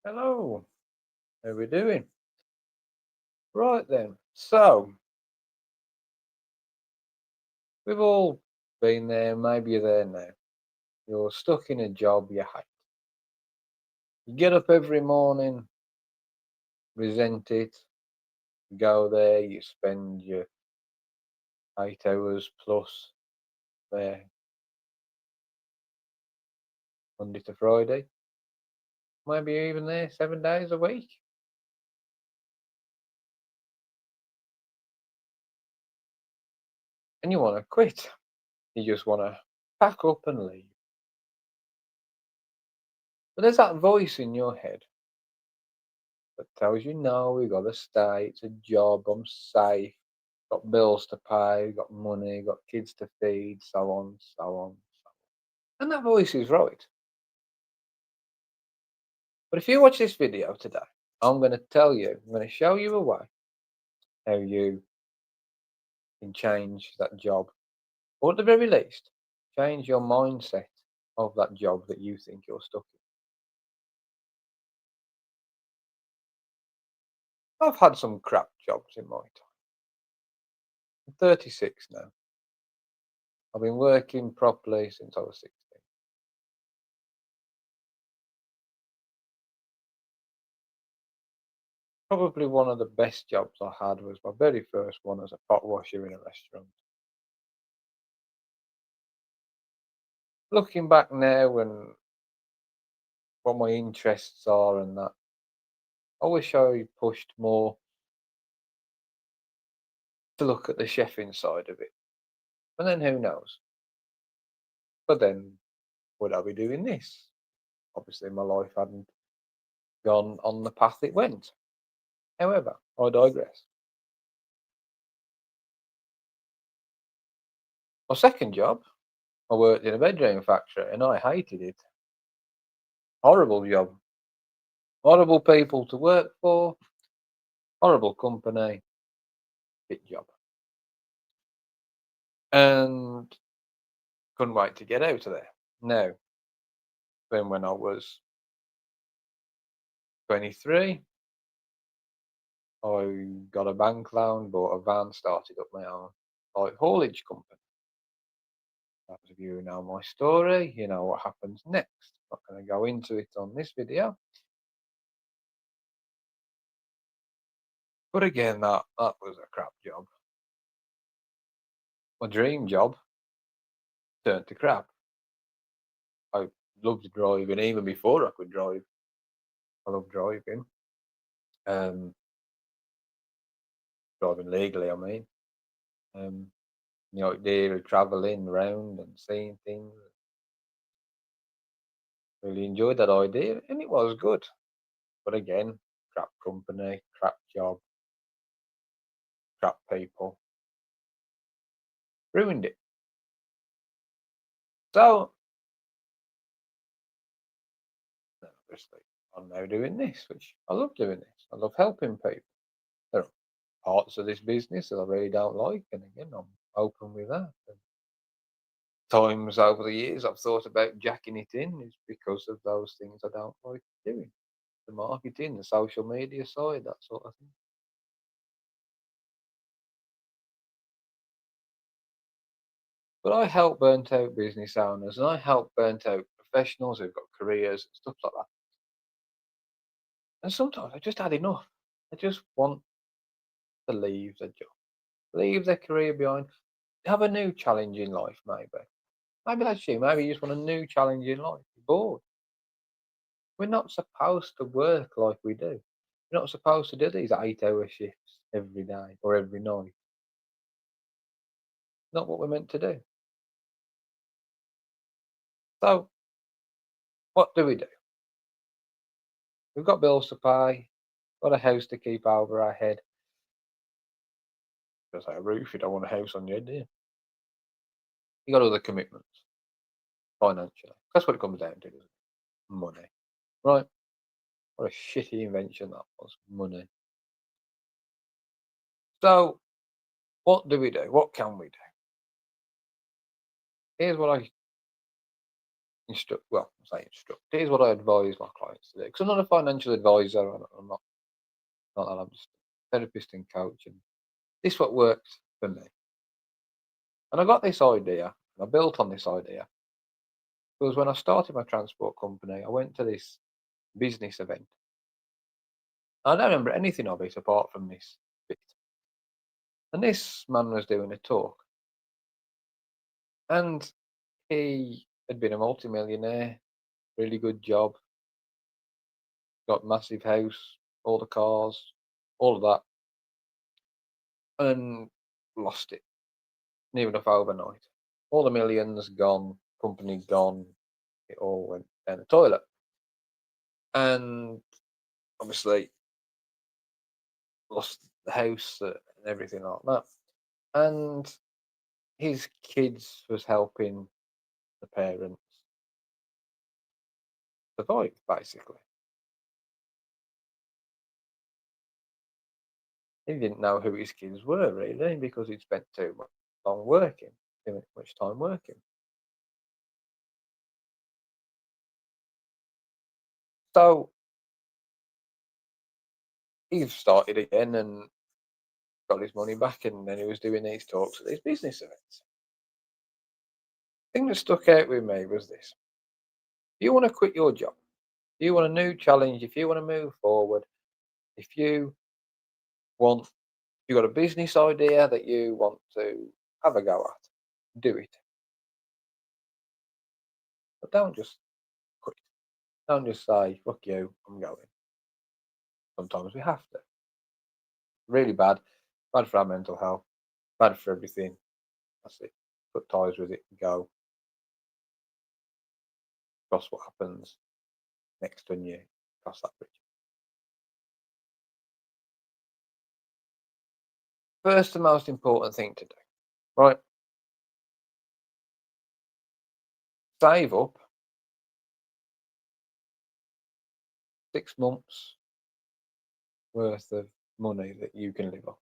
Hello, how we doing? Right then. So, we've all been there, maybe you're there now. You're stuck in a job you hate. You get up every morning, resent it, go there, you spend your 8 hours plus there, Monday to Friday, maybe you're even there 7 days a week, and you want to quit. You just want to pack up and leave. But there's that voice in your head that tells you, no, we got to stay, it's a job, I'm safe. Got bills to pay, got money, got kids to feed, so on, so on. And that voice is right. But if you watch this video today, I'm going to tell you, I'm going to show you a way how you can change that job, or at the very least, change your mindset of that job that you think you're stuck in. I've had some crap jobs in my time. I'm 36 now. I've been working properly since I was 16. Probably one of the best jobs I had was my very first one as a pot washer in a restaurant. Looking back now and what my interests are and that, I wish I pushed more to look at the chefing side of it. And then who knows? But then would I be doing this? Obviously, my life hadn't gone on the path it went. However, I digress. My second job, I worked in a bedroom factory and I hated it. Horrible job. Horrible people to work for. Horrible company. Bit job. And couldn't wait to get out of there. Now, then when I was 23, I got a bank loan, bought a van, started up my own like haulage company. Those of you who know my story, you know what happens next. Not going to go into it on this video, but again, that was a crap job. My dream job turned to crap. I loved driving even before I could drive. I love driving, um, driving legally. I mean, um, idea of traveling around and seeing things. Really enjoyed that idea, and it was good. But again, crap company, crap job, crap people, ruined it. So, then obviously, I'm now doing this, which I love doing this. I love helping people. There are parts of this business that I really don't like, and again, I'm open with that. And times over the years, I've thought about jacking it in is because of those things I don't like doing. The marketing, the social media side, that sort of thing. But I help burnt out business owners and I help burnt out professionals who've got careers and stuff like that. And sometimes I just had enough. I just want to leave the job, leave their career behind, have a new challenge in life, maybe. Maybe that's you. Maybe you just want a new challenge in life. You're bored. We're not supposed to work like we do. We're not supposed to do these 8 hour shifts every day or every night. Not what we're meant to do. So, what do we do? We've got bills to pay, got a house to keep over our head. Just like a roof, you don't want a house on your head, do you? You got other commitments financially. That's what it comes down to, isn't it? Money. Right? What a shitty invention that was. Money. So, what do we do? What can we do? Here's what I well, I say instruct. Here's what I advise my clients to do. Because I'm not a financial advisor. I'm not that. I'm just a therapist and coach. And this what works for me. And I got this idea. And I built on this idea because when I started my transport company, I went to this business event. I don't remember anything of it apart from this bit. And this man was doing a talk, and he had been a multimillionaire, really good job, got massive house, all the cars, all of that, and lost it near enough overnight. All the millions gone, company gone, it all went down the toilet. And obviously lost the house and everything like that. And his kids was helping the parents survive, basically. He didn't know who his kids were really because he'd spent too much long working, too much time working. So he started again and got his money back, and then he was doing these talks at these business events. The thing that stuck out with me was this: if you want to quit your job, if you want a new challenge, if you want to move forward, if you want, you got a business idea that you want to have a go at, do it. But don't just quit. Don't just say, fuck you, I'm going. Sometimes we have to. Really bad. Bad for our mental health. Bad for everything. That's it. Cut ties with it and go. Cross what happens next when you cross that bridge. First and most important thing to do, right? Save up 6 months worth of money that you can live on.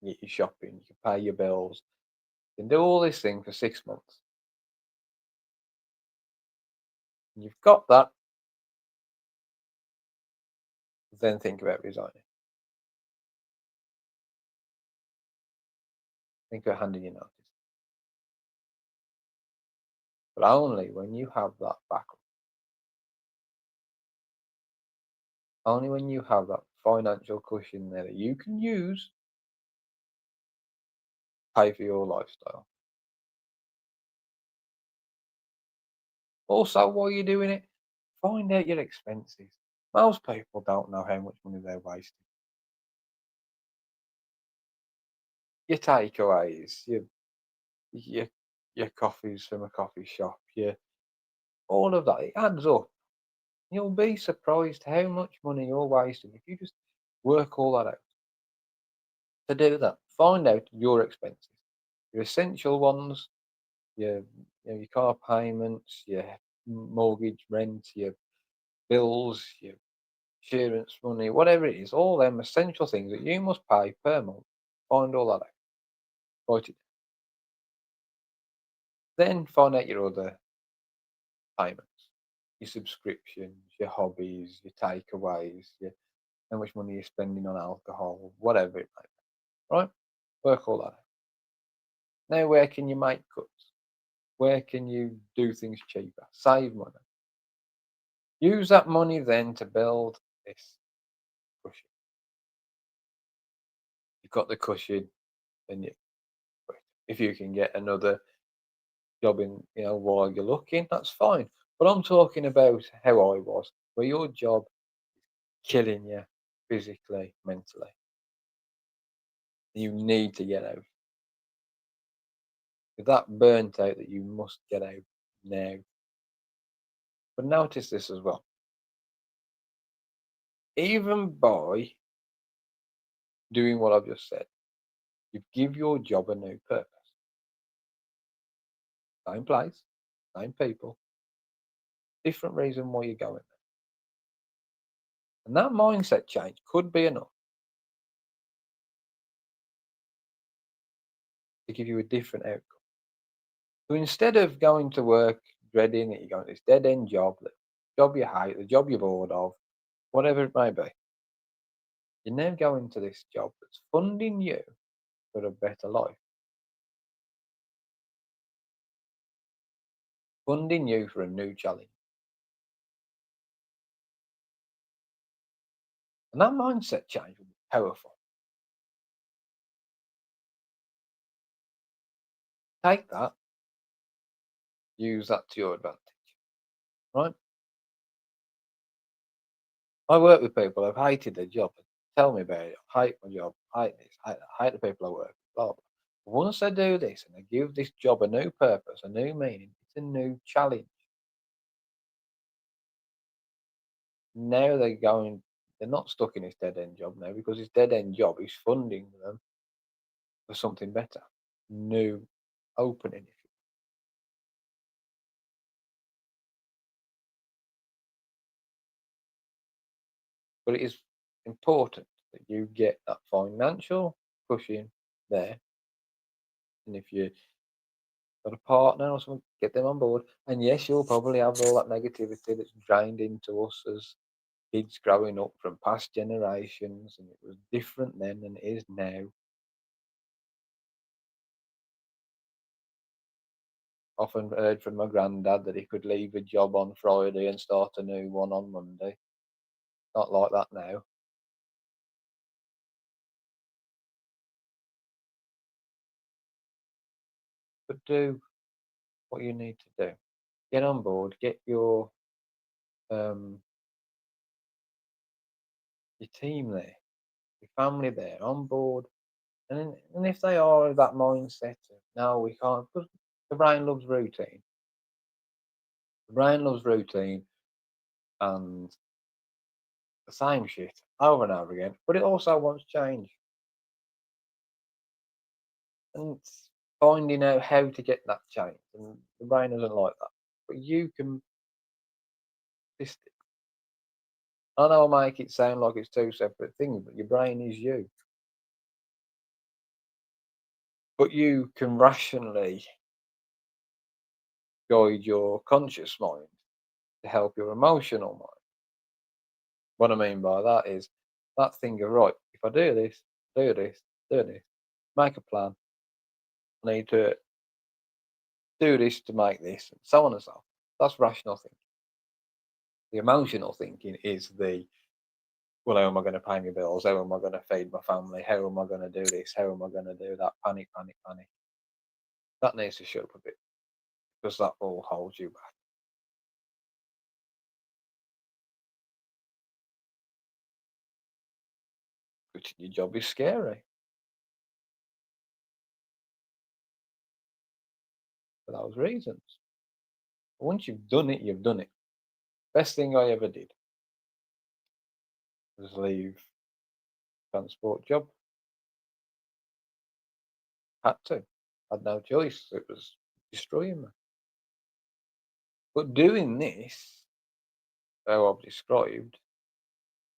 You get your shopping, you can pay your bills, you can do all this thing for 6 months. You've got that, then think about resigning. Think about handing your notice. But only when you have that backup, only when you have that financial cushion there that you can use, pay for your lifestyle. Also, while you're doing it, find out your expenses. Most people don't know how much money they're wasting. Your takeaways, your your coffees from a coffee shop, your all of that, it adds up. You'll be surprised how much money you're wasting if you just work all that out. To do that, find out your expenses, your essential ones, your your car payments, your mortgage, rent, your bills, your insurance money, whatever it is, all them essential things that you must pay per month. Find all that out. Write it. Then find out your other payments, your subscriptions, your hobbies, your takeaways, your how much money you're spending on alcohol, whatever it might be. Right? Work all that out. Now, where can you make cuts? Where can you do things cheaper? Save money. Use that money then to build this cushion. You've got the cushion, and if you can get another job in, while you're looking, that's fine. But I'm talking about how I was, where your job killing you physically, mentally. You need to get out. With that burnt out that you must get out now. But notice this as well. Even by doing what I've just said, you give your job a new purpose. Same place, same people, different reason why you're going there. And that mindset change could be enough to give you a different outcome. So instead of going to work dreading that you're going to this dead end job, the job you hate, the job you're bored of, whatever it may be, you're now going to this job that's funding you for a better life, funding you for a new challenge. And that mindset change will be powerful. Take that, use that to your advantage, right? I work with people who've hated their job. Tell me about it. I hate my job. I hate this. I hate the people I work with. Blah, blah. Once they do this and they give this job a new purpose, a new meaning, it's a new challenge. Now they're not stuck in this dead end job now because this dead end job is funding them for something better, new opening. But it is important that you get that financial pushing there. And if you got a partner or something, get them on board. And yes, you'll probably have all that negativity that's drained into us as kids growing up from past generations, and it was different then than it is now. Often heard from my granddad that he could leave a job on Friday and start a new one on Monday. Not like that now. But do what you need to do. Get on board, get um your team there, your family there on board. And if they are of that mindset of no, we can't, because the brain loves routine. The brain loves routine and the same shit over and over again, but it also wants change. And it's finding out how to get that change. And the brain doesn't like that. But you can assist it. I know I make it sound like it's two separate things, but your brain is you. But you can rationally guide your conscious mind to help your emotional mind. What I mean by that is that thing of right, if I do this, do this, do this, make a plan, I need to do this to make this, and so on and so on. That's rational thinking. The emotional thinking is the well, how am I going to pay my bills? How am I going to feed my family? How am I going to do this? How am I going to do that? Panic, panic, panic. That needs to shut up a bit because that all holds you back. Which your job is scary for those reasons. But once you've done it, you've done it. Best thing I ever did was leave transport job. Had to. Had no choice. It was destroying me. But doing this, how I've described,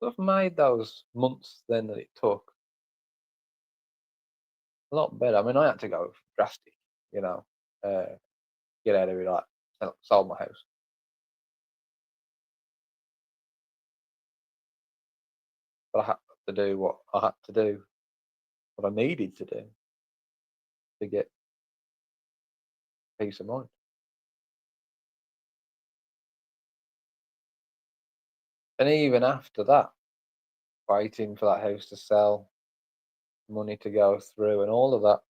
sort of made those months then that it took a lot better. I mean, I had to go drastic, you know, uh, get out of it, like sold my house. But I had to do what I had to do, what I needed to do to get peace of mind. And even after that, waiting for that house to sell, money to go through, and all of that,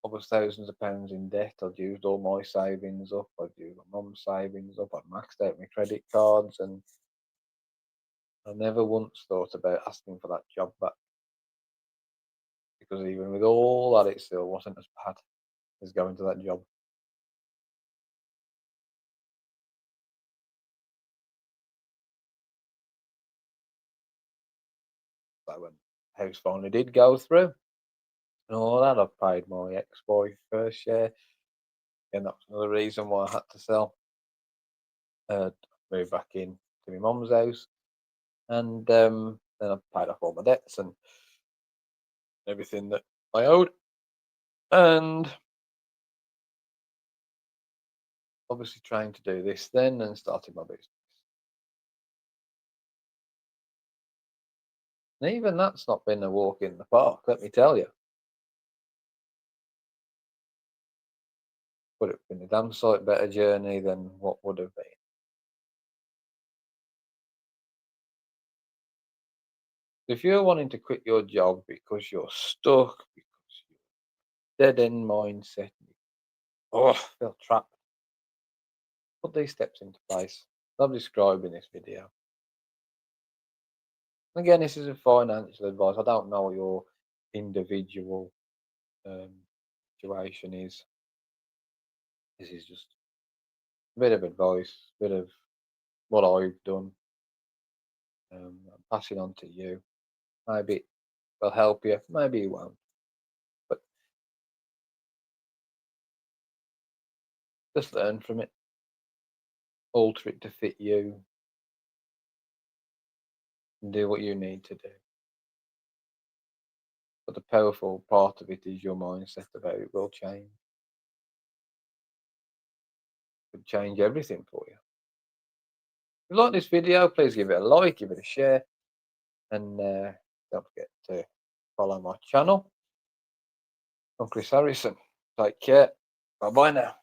I was thousands of pounds in debt. I'd used all my savings up. I'd used my mum's savings up. I'd maxed out my credit cards, and I never once thought about asking for that job back because even with all that, it still wasn't as bad as going to that job. So when the house finally did go through and all that, I paid my ex-wife her share, and that's another reason why I had to sell. Move back in to my mum's house, and then I paid off all my debts, and everything that I owed, and obviously trying to do this then and started my business. And even that's not been a walk in the park, let me tell you. But it's been a damn sight better journey than what would have been. If you're wanting to quit your job because you're stuck, because you're dead end mindset, oh, feel trapped, put these steps into place. I've described in this video. Again, this is a financial advice. I don't know what your individual um, situation is. This is just a bit of advice, a bit of what I've done. I'm passing on to you. Maybe it will help you, maybe it won't. But just learn from it, alter it to fit you, and do what you need to do. But the powerful part of it is your mindset about it will change. It could change everything for you. If you like this video, please give it a like, give it a share, and don't forget to follow my channel. I'm Chris Harrison. Take care. Bye bye now.